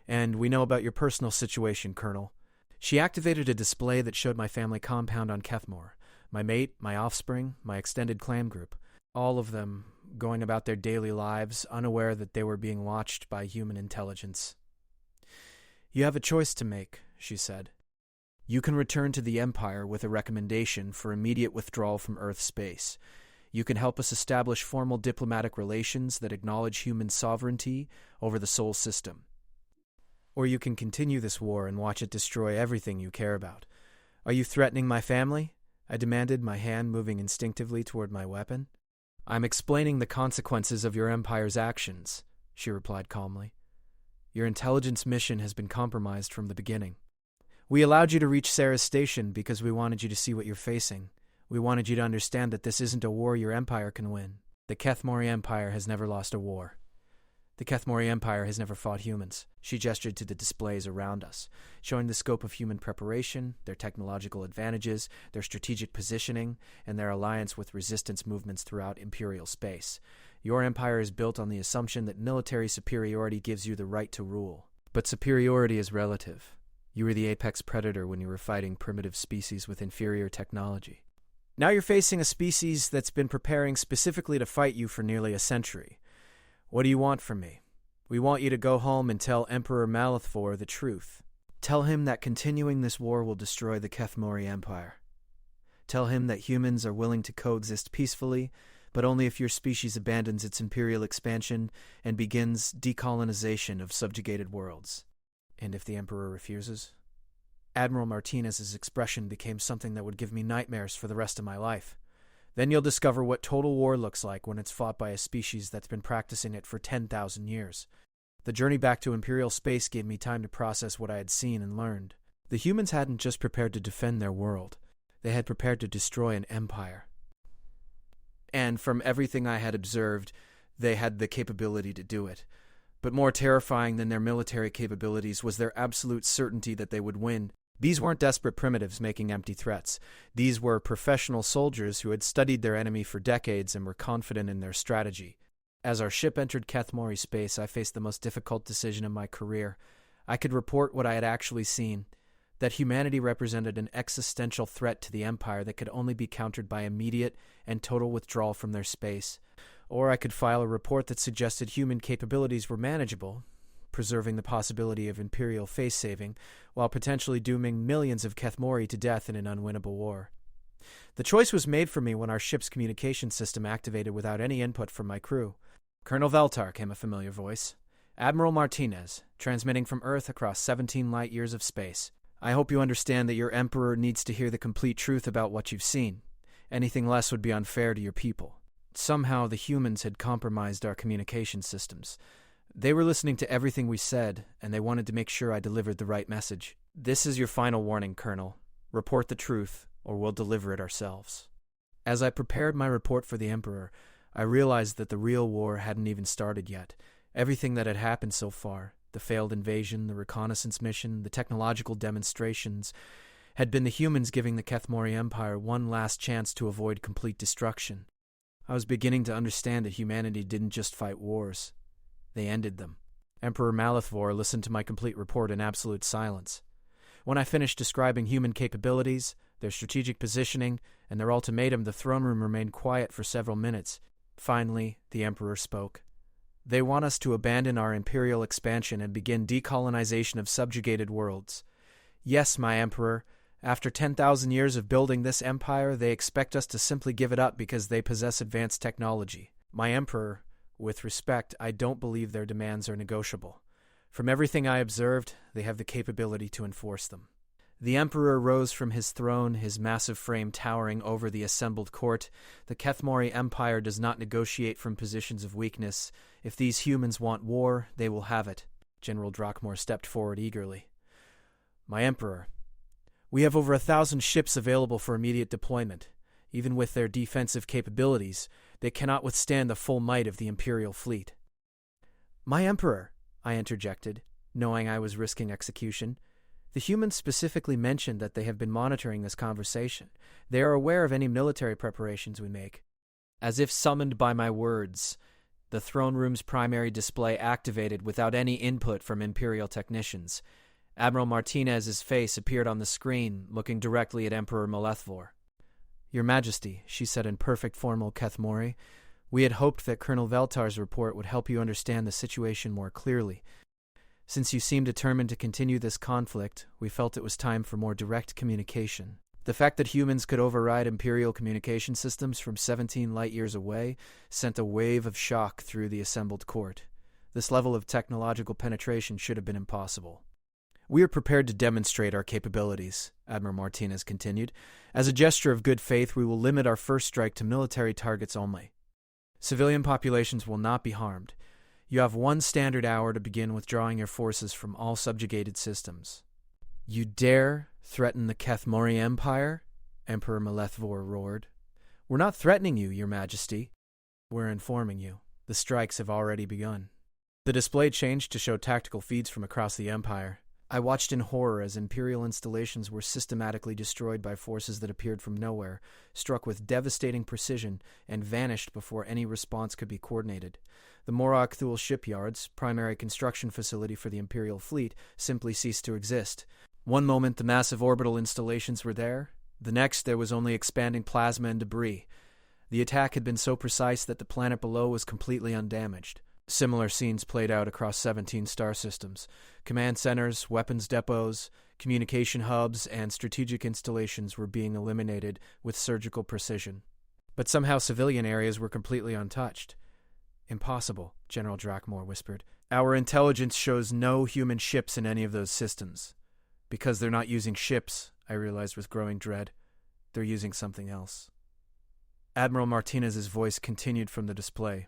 And we know about your personal situation, Colonel." She activated a display that showed my family compound on Kethmor, my mate, my offspring, my extended clan group, all of them going about their daily lives, unaware that they were being watched by human intelligence. "You have a choice to make," she said. "You can return to the Empire with a recommendation for immediate withdrawal from Earth space. You can help us establish formal diplomatic relations that acknowledge human sovereignty over the Sol system. Or you can continue this war and watch it destroy everything you care about. Are you threatening my family?" I demanded, my hand moving instinctively toward my weapon. "I'm explaining the consequences of your Empire's actions," she replied calmly. "Your intelligence mission has been compromised from the beginning. We allowed you to reach Sarah's station because we wanted you to see what you're facing. We wanted you to understand that this isn't a war your empire can win. The Kethmori Empire has never lost a war. The Kethmori Empire has never fought humans." She gestured to the displays around us, showing the scope of human preparation, their technological advantages, their strategic positioning, and their alliance with resistance movements throughout Imperial space. "Your empire is built on the assumption that military superiority gives you the right to rule. But superiority is relative. You were the apex predator when you were fighting primitive species with inferior technology. Now you're facing a species that's been preparing specifically to fight you for nearly a century. What do you want from me? We want you to go home and tell Emperor Malethvor the truth. Tell him that continuing this war will destroy the Kethmori Empire. Tell him that humans are willing to coexist peacefully, but only if your species abandons its imperial expansion and begins decolonization of subjugated worlds. And if the Emperor refuses?" Admiral Martinez's expression became something that would give me nightmares for the rest of my life. "Then you'll discover what total war looks like when it's fought by a species that's been practicing it for 10,000 years. The journey back to Imperial space gave me time to process what I had seen and learned. The humans hadn't just prepared to defend their world. They had prepared to destroy an empire. And from everything I had observed, they had the capability to do it. But more terrifying than their military capabilities was their absolute certainty that they would win. These weren't desperate primitives making empty threats. These were professional soldiers who had studied their enemy for decades and were confident in their strategy. As our ship entered Kethmori space, I faced the most difficult decision of my career. I could report what I had actually seen, that humanity represented an existential threat to the Empire that could only be countered by immediate and total withdrawal from their space. Or I could file a report that suggested human capabilities were manageable, preserving the possibility of Imperial face-saving, while potentially dooming millions of Kethmori to death in an unwinnable war. The choice was made for me when our ship's communication system activated without any input from my crew. "Colonel Veltar," came a familiar voice. Admiral Martinez, transmitting from Earth across 17 light-years of space. I hope you understand that your Emperor needs to hear the complete truth about what you've seen. Anything less would be unfair to your people. Somehow the humans had compromised our communication systems. They were listening to everything we said, and they wanted to make sure I delivered the right message. This is your final warning, Colonel. Report the truth, or we'll deliver it ourselves. As I prepared my report for the Emperor, I realized that the real war hadn't even started yet. Everything that had happened so far, the failed invasion, the reconnaissance mission, the technological demonstrations, had been the humans giving the Kethmori Empire one last chance to avoid complete destruction. I was beginning to understand that humanity didn't just fight wars. They ended them. Emperor Malithvor listened to my complete report in absolute silence. When I finished describing human capabilities, their strategic positioning, and their ultimatum, the throne room remained quiet for several minutes. Finally, the Emperor spoke. They want us to abandon our imperial expansion and begin decolonization of subjugated worlds. Yes, my Emperor, after 10,000 years of building this empire, they expect us to simply give it up because they possess advanced technology. My Emperor, with respect, I don't believe their demands are negotiable. From everything I observed, they have the capability to enforce them. The Emperor rose from his throne, his massive frame towering over the assembled court. The Kethmori Empire does not negotiate from positions of weakness. If these humans want war, they will have it. General Drakmor stepped forward eagerly. My Emperor, we have over 1,000 ships available for immediate deployment. Even with their defensive capabilities, they cannot withstand the full might of the Imperial fleet. My Emperor, I interjected, knowing I was risking execution. The humans specifically mentioned that they have been monitoring this conversation. They are aware of any military preparations we make. As if summoned by my words, the throne room's primary display activated without any input from Imperial technicians. Admiral Martinez's face appeared on the screen, looking directly at Emperor Malethvor. Your Majesty, she said in perfect formal Kethmori, we had hoped that Colonel Veltar's report would help you understand the situation more clearly. Since you seem determined to continue this conflict, we felt it was time for more direct communication. The fact that humans could override Imperial communication systems from 17 light-years away sent a wave of shock through the assembled court. This level of technological penetration should have been impossible. We are prepared to demonstrate our capabilities, Admiral Martinez continued. As a gesture of good faith, we will limit our first strike to military targets only. Civilian populations will not be harmed. You have 1 standard hour to begin withdrawing your forces from all subjugated systems. You dare threaten the Kethmori Empire? Emperor Malethvor roared. We're not threatening you, Your Majesty. We're informing you. The strikes have already begun. The display changed to show tactical feeds from across the Empire. I watched in horror as Imperial installations were systematically destroyed by forces that appeared from nowhere, struck with devastating precision, and vanished before any response could be coordinated. The Morag Thule shipyards, primary construction facility for the Imperial fleet, simply ceased to exist. One moment the massive orbital installations were there, the next there was only expanding plasma and debris. The attack had been so precise that the planet below was completely undamaged. Similar scenes played out across 17 star systems. Command centers, weapons depots, communication hubs, and strategic installations were being eliminated with surgical precision. But somehow civilian areas were completely untouched. Impossible, General Drakmor whispered. Our intelligence shows no human ships in any of those systems. Because they're not using ships, I realized with growing dread. They're using something else. Admiral Martinez's voice continued from the display.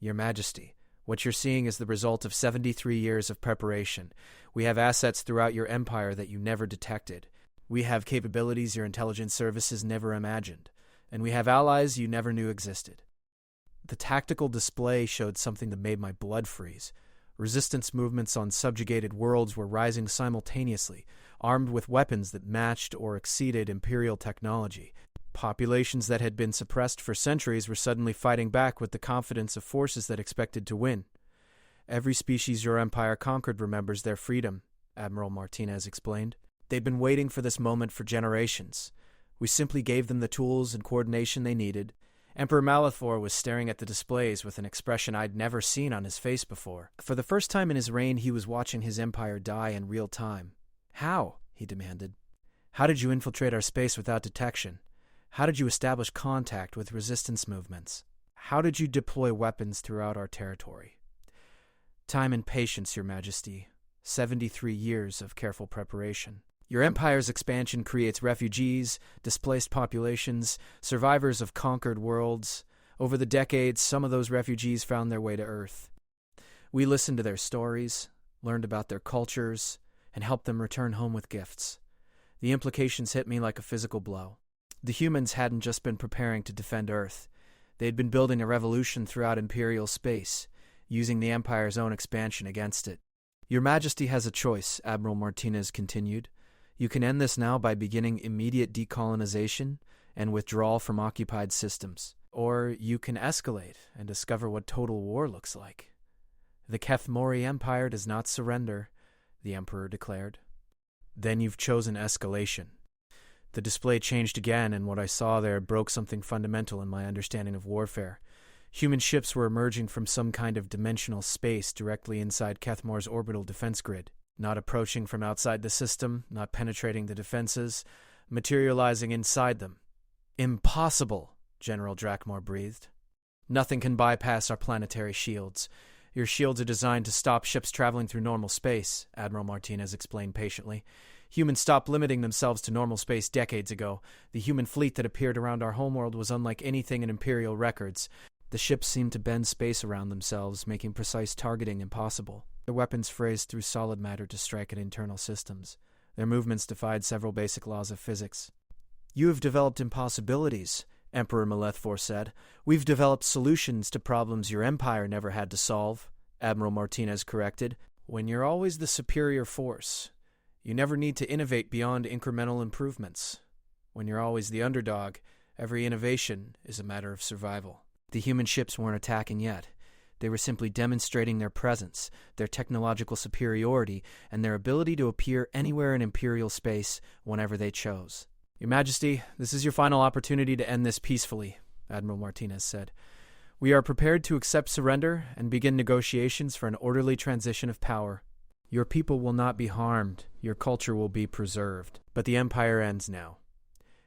Your Majesty, what you're seeing is the result of 73 years of preparation. We have assets throughout your empire that you never detected. We have capabilities your intelligence services never imagined. And we have allies you never knew existed. The tactical display showed something that made my blood freeze. Resistance movements on subjugated worlds were rising simultaneously, armed with weapons that matched or exceeded Imperial technology. Populations that had been suppressed for centuries were suddenly fighting back with the confidence of forces that expected to win. Every species your empire conquered remembers their freedom, Admiral Martinez explained. They'd been waiting for this moment for generations. We simply gave them the tools and coordination they needed. Emperor Malithvor was staring at the displays with an expression I'd never seen on his face before. For the first time in his reign, he was watching his empire die in real time. How? He demanded. How did you infiltrate our space without detection? How did you establish contact with resistance movements? How did you deploy weapons throughout our territory? Time and patience, Your Majesty. 73 years of careful preparation. Your empire's expansion creates refugees, displaced populations, survivors of conquered worlds. Over the decades, some of those refugees found their way to Earth. We listened to their stories, learned about their cultures, and helped them return home with gifts. The implications hit me like a physical blow. The humans hadn't just been preparing to defend Earth. They'd been building a revolution throughout Imperial space, using the Empire's own expansion against it. Your Majesty has a choice, Admiral Martinez continued. You can end this now by beginning immediate decolonization and withdrawal from occupied systems. Or you can escalate and discover what total war looks like. The Kethmori Empire does not surrender, the Emperor declared. Then you've chosen escalation. The display changed again, and what I saw there broke something fundamental in my understanding of warfare. Human ships were emerging from some kind of dimensional space directly inside Kethmor's orbital defense grid, not approaching from outside the system, not penetrating the defenses, materializing inside them. Impossible, General Drakmor breathed. Nothing can bypass our planetary shields. Your shields are designed to stop ships traveling through normal space, Admiral Martinez explained patiently. Humans stopped limiting themselves to normal space decades ago. The human fleet that appeared around our homeworld was unlike anything in Imperial records. The ships seemed to bend space around themselves, making precise targeting impossible. Their weapons phased through solid matter to strike at internal systems. Their movements defied several basic laws of physics. You have developed impossibilities, Emperor Malethfor said. We've developed solutions to problems your empire never had to solve, Admiral Martinez corrected. When you're always the superior force, you never need to innovate beyond incremental improvements. When you're always the underdog, every innovation is a matter of survival. The human ships weren't attacking yet. They were simply demonstrating their presence, their technological superiority, and their ability to appear anywhere in Imperial space whenever they chose. Your Majesty, this is your final opportunity to end this peacefully, Admiral Martinez said. We are prepared to accept surrender and begin negotiations for an orderly transition of power. Your people will not be harmed. Your culture will be preserved. But the Empire ends now.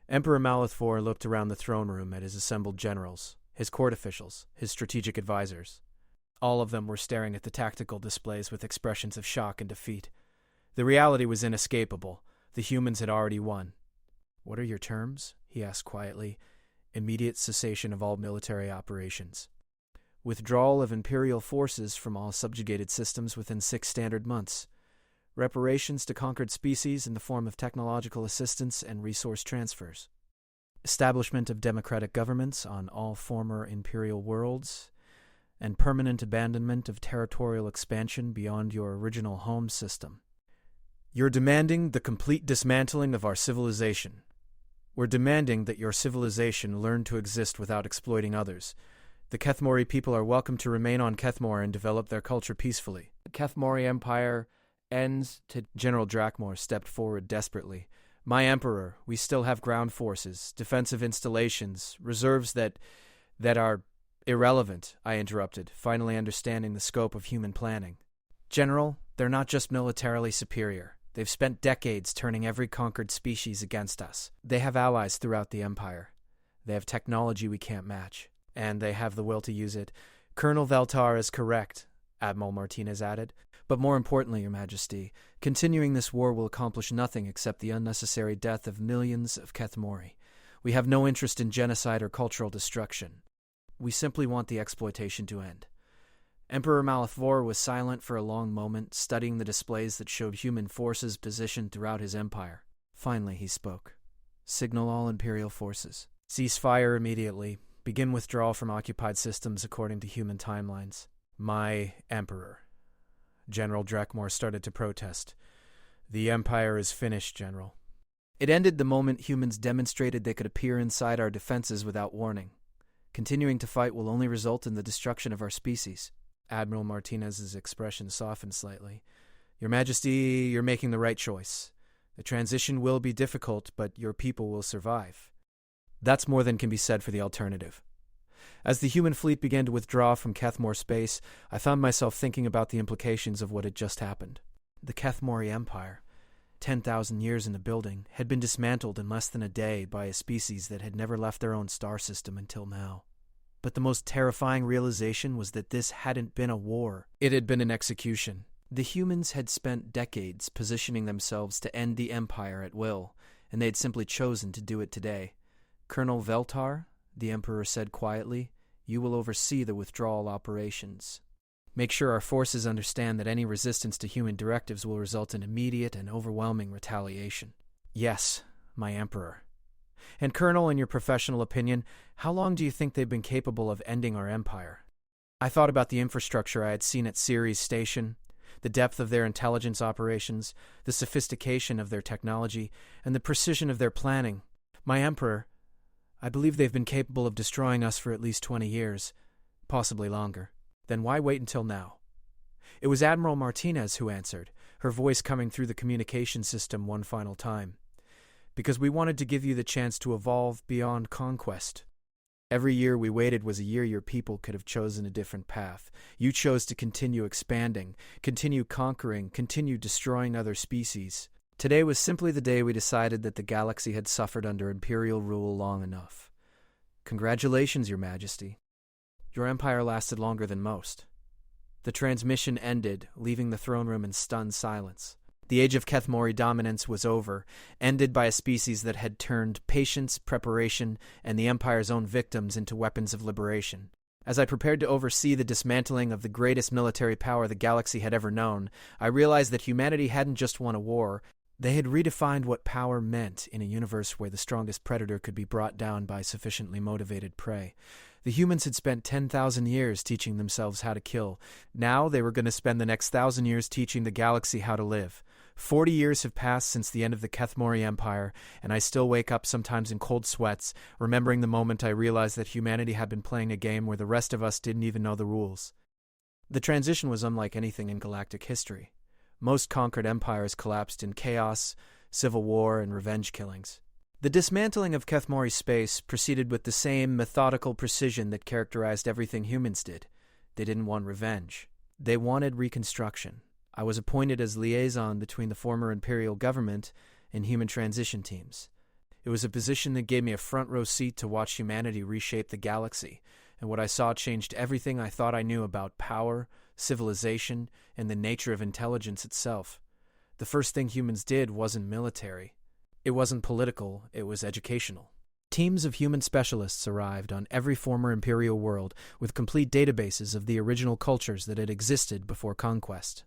Emperor Malethfor looked around the throne room at his assembled generals, his court officials, his strategic advisors. All of them were staring at the tactical displays with expressions of shock and defeat. The reality was inescapable. The humans had already won. What are your terms? He asked quietly. Immediate cessation of all military operations. Withdrawal of Imperial forces from all subjugated systems within 6 standard months. Reparations to conquered species in the form of technological assistance and resource transfers. Establishment of democratic governments on all former Imperial worlds, and permanent abandonment of territorial expansion beyond your original home system. You're demanding the complete dismantling of our civilization. We're demanding that your civilization learn to exist without exploiting others. The Kethmori people are welcome to remain on Kethmor and develop their culture peacefully. The Kethmori Empire ends to General Drakmor stepped forward desperately. My Emperor, we still have ground forces, defensive installations, reserves that are irrelevant, I interrupted, finally understanding the scope of human planning. General, they're not just militarily superior. They've spent decades turning every conquered species against us. They have allies throughout the Empire. They have technology we can't match, and they have the will to use it. Colonel Veltar is correct, Admiral Martinez added. But more importantly, Your Majesty, continuing this war will accomplish nothing except the unnecessary death of millions of Kethmori. We have no interest in genocide or cultural destruction. We simply want the exploitation to end. Emperor Malethfor was silent for a long moment, studying the displays that showed human forces positioned throughout his empire. Finally, he spoke. Signal all Imperial forces. Cease fire immediately. Begin withdrawal from occupied systems according to human timelines. My Emperor. General Drakmor started to protest. The Empire is finished, General. It ended the moment humans demonstrated they could appear inside our defenses without warning. Continuing to fight will only result in the destruction of our species. Admiral Martinez's expression softened slightly. Your Majesty, you're making the right choice. The transition will be difficult, but your people will survive. That's more than can be said for the alternative. As the human fleet began to withdraw from Kethmor space, I found myself thinking about the implications of what had just happened. The Kethmori Empire, 10,000 years in the building, had been dismantled in less than a day by a species that had never left their own star system until now. But the most terrifying realization was that this hadn't been a war. It had been an execution. The humans had spent decades positioning themselves to end the Empire at will, and they had simply chosen to do it today. Colonel Veltar, the Emperor said quietly, you will oversee the withdrawal operations. Make sure our forces understand that any resistance to human directives will result in immediate and overwhelming retaliation. Yes, my Emperor. And Colonel, in your professional opinion, how long do you think they've been capable of ending our empire? I thought about the infrastructure I had seen at Ceres Station, the depth of their intelligence operations, the sophistication of their technology, and the precision of their planning. My Emperor, I believe they've been capable of destroying us for at least 20 years, possibly longer. Then why wait until now? It was Admiral Martinez who answered, her voice coming through the communication system one final time. Because we wanted to give you the chance to evolve beyond conquest. Every year we waited was a year your people could have chosen a different path. You chose to continue expanding, continue conquering, continue destroying other species. Today was simply the day we decided that the galaxy had suffered under Imperial rule long enough. Congratulations, Your Majesty. Your empire lasted longer than most. The transmission ended, leaving the throne room in stunned silence. The age of Kethmori dominance was over, ended by a species that had turned patience, preparation, and the Empire's own victims into weapons of liberation. As I prepared to oversee the dismantling of the greatest military power the galaxy had ever known, I realized that humanity hadn't just won a war, they had redefined what power meant in a universe where the strongest predator could be brought down by sufficiently motivated prey. The humans had spent 10,000 years teaching themselves how to kill. Now they were going to spend the next 1,000 years teaching the galaxy how to live. 40 years have passed since the end of the Kethmori Empire, and I still wake up sometimes in cold sweats, remembering the moment I realized that humanity had been playing a game where the rest of us didn't even know the rules. The transition was unlike anything in galactic history. Most conquered empires collapsed in chaos, civil war, and revenge killings. The dismantling of Kethmori space proceeded with the same methodical precision that characterized everything humans did. They didn't want revenge. They wanted reconstruction. I was appointed as liaison between the former Imperial government and human transition teams. It was a position that gave me a front-row seat to watch humanity reshape the galaxy, and what I saw changed everything I thought I knew about power, civilization, and the nature of intelligence itself. The first thing humans did wasn't military. It wasn't political, it was educational. Teams of human specialists arrived on every former Imperial world with complete databases of the original cultures that had existed before conquest.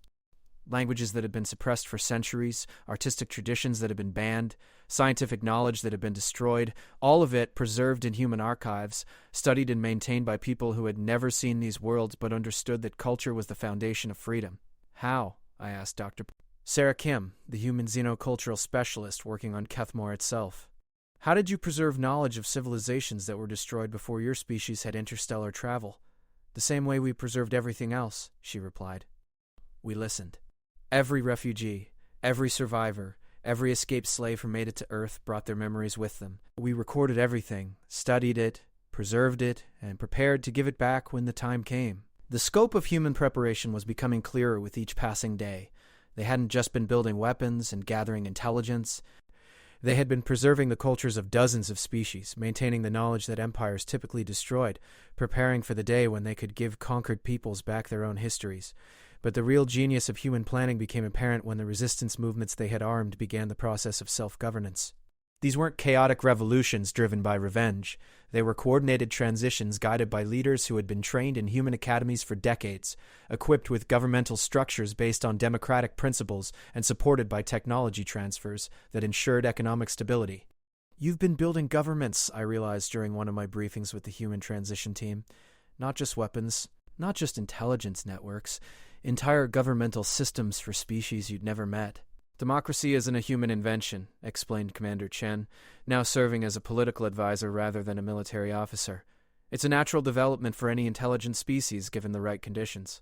Languages that had been suppressed for centuries, artistic traditions that had been banned, scientific knowledge that had been destroyed, all of it preserved in human archives, studied and maintained by people who had never seen these worlds but understood that culture was the foundation of freedom. How? I asked Dr. Sarah Kim, the human xenocultural specialist working on Kethmor itself. How did you preserve knowledge of civilizations that were destroyed before your species had interstellar travel? The same way we preserved everything else, she replied. We listened. Every refugee, every survivor, every escaped slave who made it to Earth brought their memories with them. We recorded everything, studied it, preserved it, and prepared to give it back when the time came. The scope of human preparation was becoming clearer with each passing day. They hadn't just been building weapons and gathering intelligence. They had been preserving the cultures of dozens of species, maintaining the knowledge that empires typically destroyed, preparing for the day when they could give conquered peoples back their own histories. But the real genius of human planning became apparent when the resistance movements they had armed began the process of self-governance. These weren't chaotic revolutions driven by revenge. They were coordinated transitions guided by leaders who had been trained in human academies for decades, equipped with governmental structures based on democratic principles and supported by technology transfers that ensured economic stability. You've been building governments, I realized during one of my briefings with the human transition team. Not just weapons, not just intelligence networks, entire governmental systems for species you'd never met. Democracy isn't a human invention, explained Commander Chen, now serving as a political advisor rather than a military officer. It's a natural development for any intelligent species given the right conditions.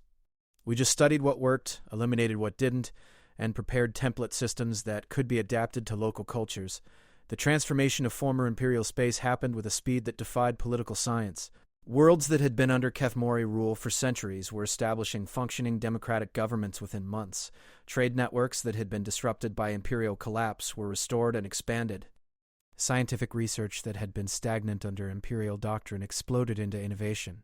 We just studied what worked, eliminated what didn't, and prepared template systems that could be adapted to local cultures. The transformation of former Imperial space happened with a speed that defied political science. Worlds that had been under Kethmori rule for centuries were establishing functioning democratic governments within months. Trade networks that had been disrupted by Imperial collapse were restored and expanded. Scientific research that had been stagnant under imperial doctrine exploded into innovation.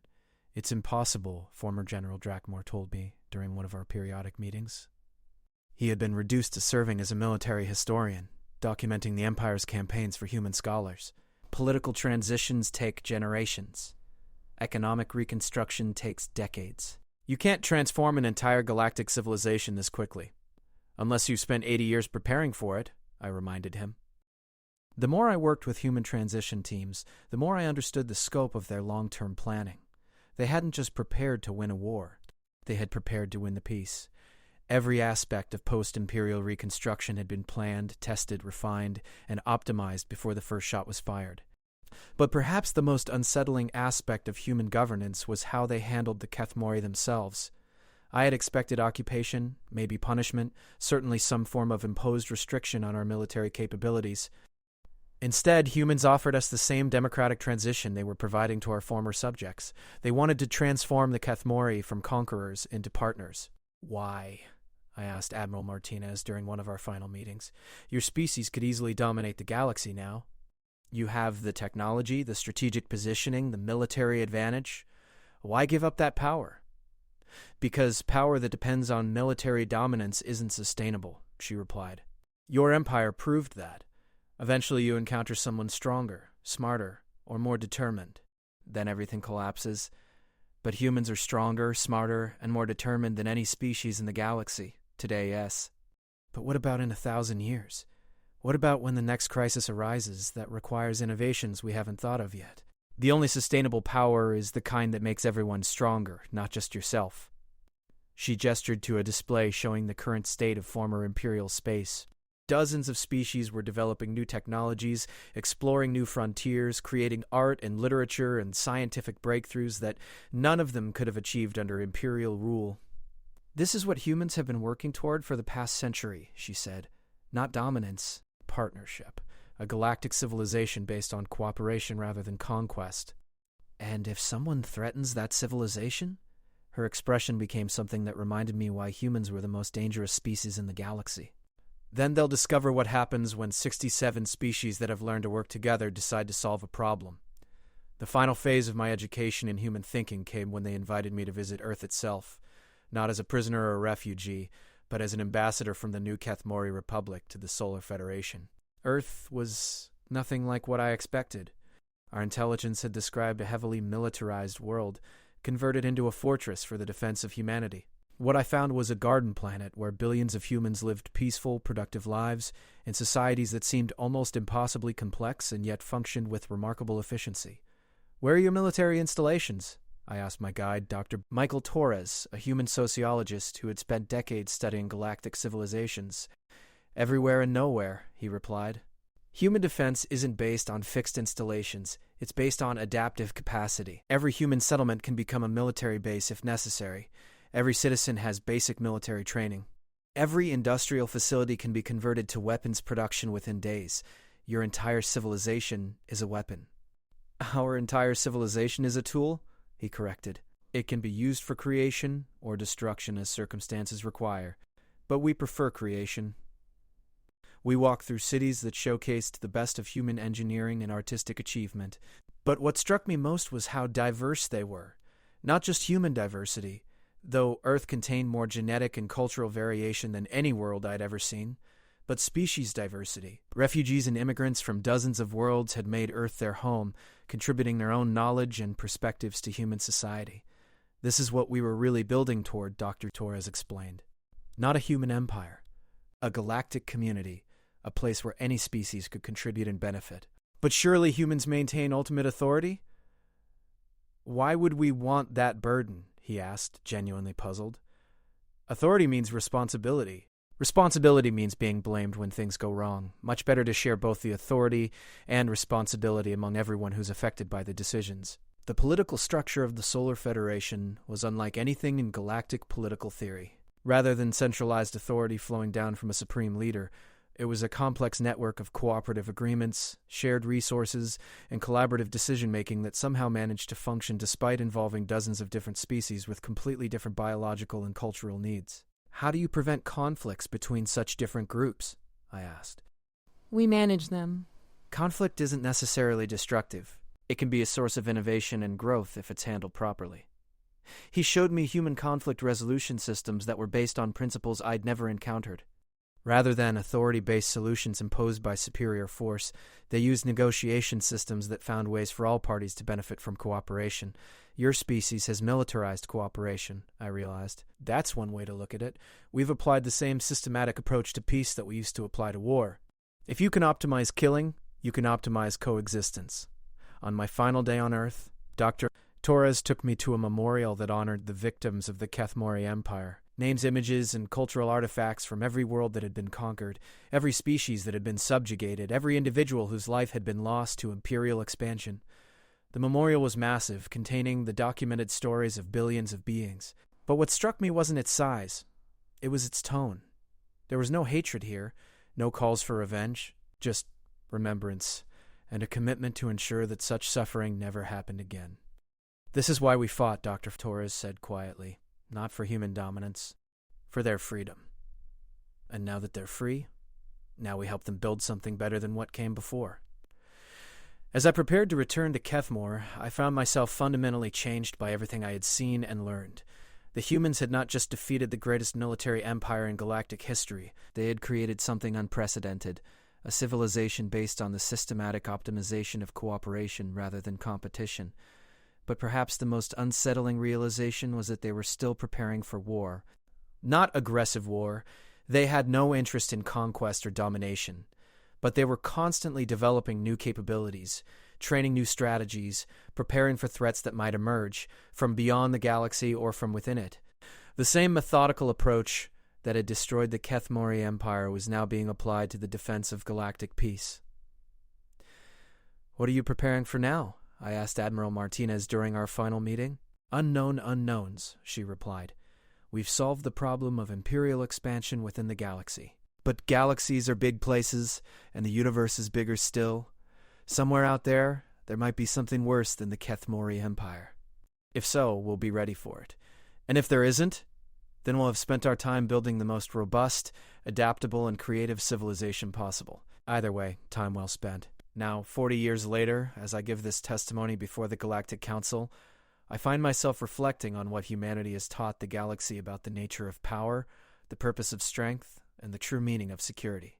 It's impossible, former General Drakmore told me during one of our periodic meetings. He had been reduced to serving as a military historian, documenting the Empire's campaigns for human scholars. Political transitions take generations. Economic reconstruction takes decades. You can't transform an entire galactic civilization this quickly. Unless you spent 80 years preparing for it, I reminded him. The more I worked with human transition teams, the more I understood the scope of their long-term planning. They hadn't just prepared to win a war. They had prepared to win the peace. Every aspect of post-imperial reconstruction had been planned, tested, refined, and optimized before the first shot was fired. But perhaps the most unsettling aspect of human governance was how they handled the Kethmori themselves. I had expected occupation, maybe punishment, certainly some form of imposed restriction on our military capabilities. Instead, humans offered us the same democratic transition they were providing to our former subjects. They wanted to transform the Kethmori from conquerors into partners. Why? I asked Admiral Martinez during one of our final meetings. Your species could easily dominate the galaxy now. You have the technology, the strategic positioning, the military advantage. Why give up that power? Because power that depends on military dominance isn't sustainable, she replied. Your empire proved that. Eventually you encounter someone stronger, smarter, or more determined. Then everything collapses. But humans are stronger, smarter, and more determined than any species in the galaxy. Today, yes. But what about in 1,000 years? What about when the next crisis arises that requires innovations we haven't thought of yet? The only sustainable power is the kind that makes everyone stronger, not just yourself. She gestured to a display showing the current state of former imperial space. Dozens of species were developing new technologies, exploring new frontiers, creating art and literature and scientific breakthroughs that none of them could have achieved under imperial rule. This is what humans have been working toward for the past century, she said. Not dominance, partnership. A galactic civilization based on cooperation rather than conquest. And if someone threatens that civilization? Her expression became something that reminded me why humans were the most dangerous species in the galaxy. Then they'll discover what happens when 67 species that have learned to work together decide to solve a problem. The final phase of my education in human thinking came when they invited me to visit Earth itself, not as a prisoner or a refugee, but as an ambassador from the new Kethmori Republic to the Solar Federation. Earth was nothing like what I expected. Our intelligence had described a heavily militarized world, converted into a fortress for the defense of humanity. What I found was a garden planet where billions of humans lived peaceful, productive lives in societies that seemed almost impossibly complex and yet functioned with remarkable efficiency. Where are your military installations? I asked my guide, Dr. Michael Torres, a human sociologist who had spent decades studying galactic civilizations. Everywhere and nowhere, he replied. Human defense isn't based on fixed installations. It's based on adaptive capacity. Every human settlement can become a military base if necessary. Every citizen has basic military training. Every industrial facility can be converted to weapons production within days. Your entire civilization is a weapon. Our entire civilization is a tool, he corrected. It can be used for creation or destruction as circumstances require, but we prefer creation. We walked through cities that showcased the best of human engineering and artistic achievement, but what struck me most was how diverse they were. Not just human diversity, though Earth contained more genetic and cultural variation than any world I'd ever seen, but species diversity. Refugees and immigrants from dozens of worlds had made Earth their home, contributing their own knowledge and perspectives to human society. This is what we were really building toward, Dr. Torres explained. Not a human empire, a galactic community, a place where any species could contribute and benefit. But surely humans maintain ultimate authority? Why would we want that burden? He asked, genuinely puzzled. Authority means responsibility. Responsibility means being blamed when things go wrong. Much better to share both the authority and responsibility among everyone who's affected by the decisions. The political structure of the Solar Federation was unlike anything in galactic political theory. Rather than centralized authority flowing down from a supreme leader, it was a complex network of cooperative agreements, shared resources, and collaborative decision-making that somehow managed to function despite involving dozens of different species with completely different biological and cultural needs. How do you prevent conflicts between such different groups? I asked. We manage them. Conflict isn't necessarily destructive. It can be a source of innovation and growth if it's handled properly. He showed me human conflict resolution systems that were based on principles I'd never encountered. Rather than authority-based solutions imposed by superior force, they used negotiation systems that found ways for all parties to benefit from cooperation. Your species has militarized cooperation, I realized. That's one way to look at it. We've applied the same systematic approach to peace that we used to apply to war. If you can optimize killing, you can optimize coexistence. On my final day on Earth, Dr. Torres took me to a memorial that honored the victims of the Kethmori Empire. Names, images, and cultural artifacts from every world that had been conquered, every species that had been subjugated, every individual whose life had been lost to imperial expansion. The memorial was massive, containing the documented stories of billions of beings. But what struck me wasn't its size. It was its tone. There was no hatred here, no calls for revenge, just remembrance, and a commitment to ensure that such suffering never happened again. This is why we fought, Dr. Torres said quietly. Not for human dominance, for their freedom. And now that they're free, now we help them build something better than what came before. As I prepared to return to Kethmor, I found myself fundamentally changed by everything I had seen and learned. The humans had not just defeated the greatest military empire in galactic history, they had created something unprecedented, a civilization based on the systematic optimization of cooperation rather than competition. But perhaps the most unsettling realization was that they were still preparing for war. Not aggressive war. They had no interest in conquest or domination. But they were constantly developing new capabilities, training new strategies, preparing for threats that might emerge, from beyond the galaxy or from within it. The same methodical approach that had destroyed the Kethmori Empire was now being applied to the defense of galactic peace. "What are you preparing for now?" I asked Admiral Martinez during our final meeting. "Unknown unknowns," she replied. "We've solved the problem of imperial expansion within the galaxy. But galaxies are big places, and the universe is bigger still. Somewhere out there might be something worse than the Kethmori Empire. If so, we'll be ready for it. And if there isn't, then we'll have spent our time building the most robust, adaptable, and creative civilization possible. Either way, time well spent." Now, 40 years later, as I give this testimony before the Galactic Council, I find myself reflecting on what humanity has taught the galaxy about the nature of power, the purpose of strength, and the true meaning of security.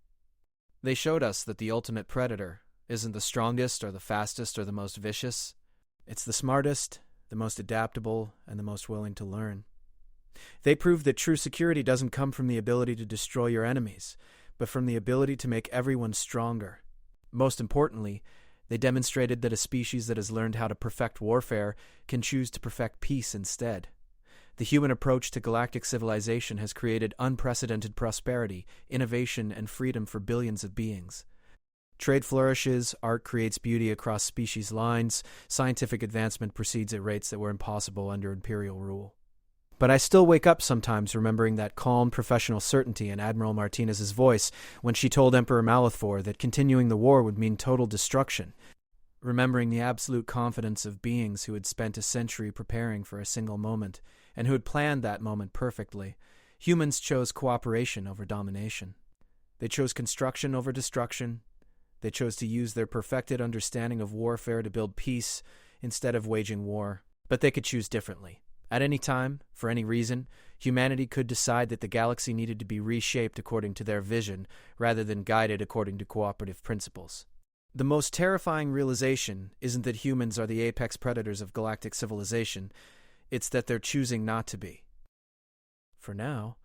They showed us that the ultimate predator isn't the strongest or the fastest or the most vicious. It's the smartest, the most adaptable, and the most willing to learn. They proved that true security doesn't come from the ability to destroy your enemies, but from the ability to make everyone stronger. Most importantly, they demonstrated that a species that has learned how to perfect warfare can choose to perfect peace instead. The human approach to galactic civilization has created unprecedented prosperity, innovation, and freedom for billions of beings. Trade flourishes, art creates beauty across species lines, scientific advancement proceeds at rates that were impossible under imperial rule. But I still wake up sometimes remembering that calm professional certainty in Admiral Martinez's voice when she told Emperor Malithor that continuing the war would mean total destruction. Remembering the absolute confidence of beings who had spent a century preparing for a single moment, and who had planned that moment perfectly, humans chose cooperation over domination. They chose construction over destruction. They chose to use their perfected understanding of warfare to build peace instead of waging war. But they could choose differently. At any time, for any reason, humanity could decide that the galaxy needed to be reshaped according to their vision, rather than guided according to cooperative principles. The most terrifying realization isn't that humans are the apex predators of galactic civilization, it's that they're choosing not to be. For now,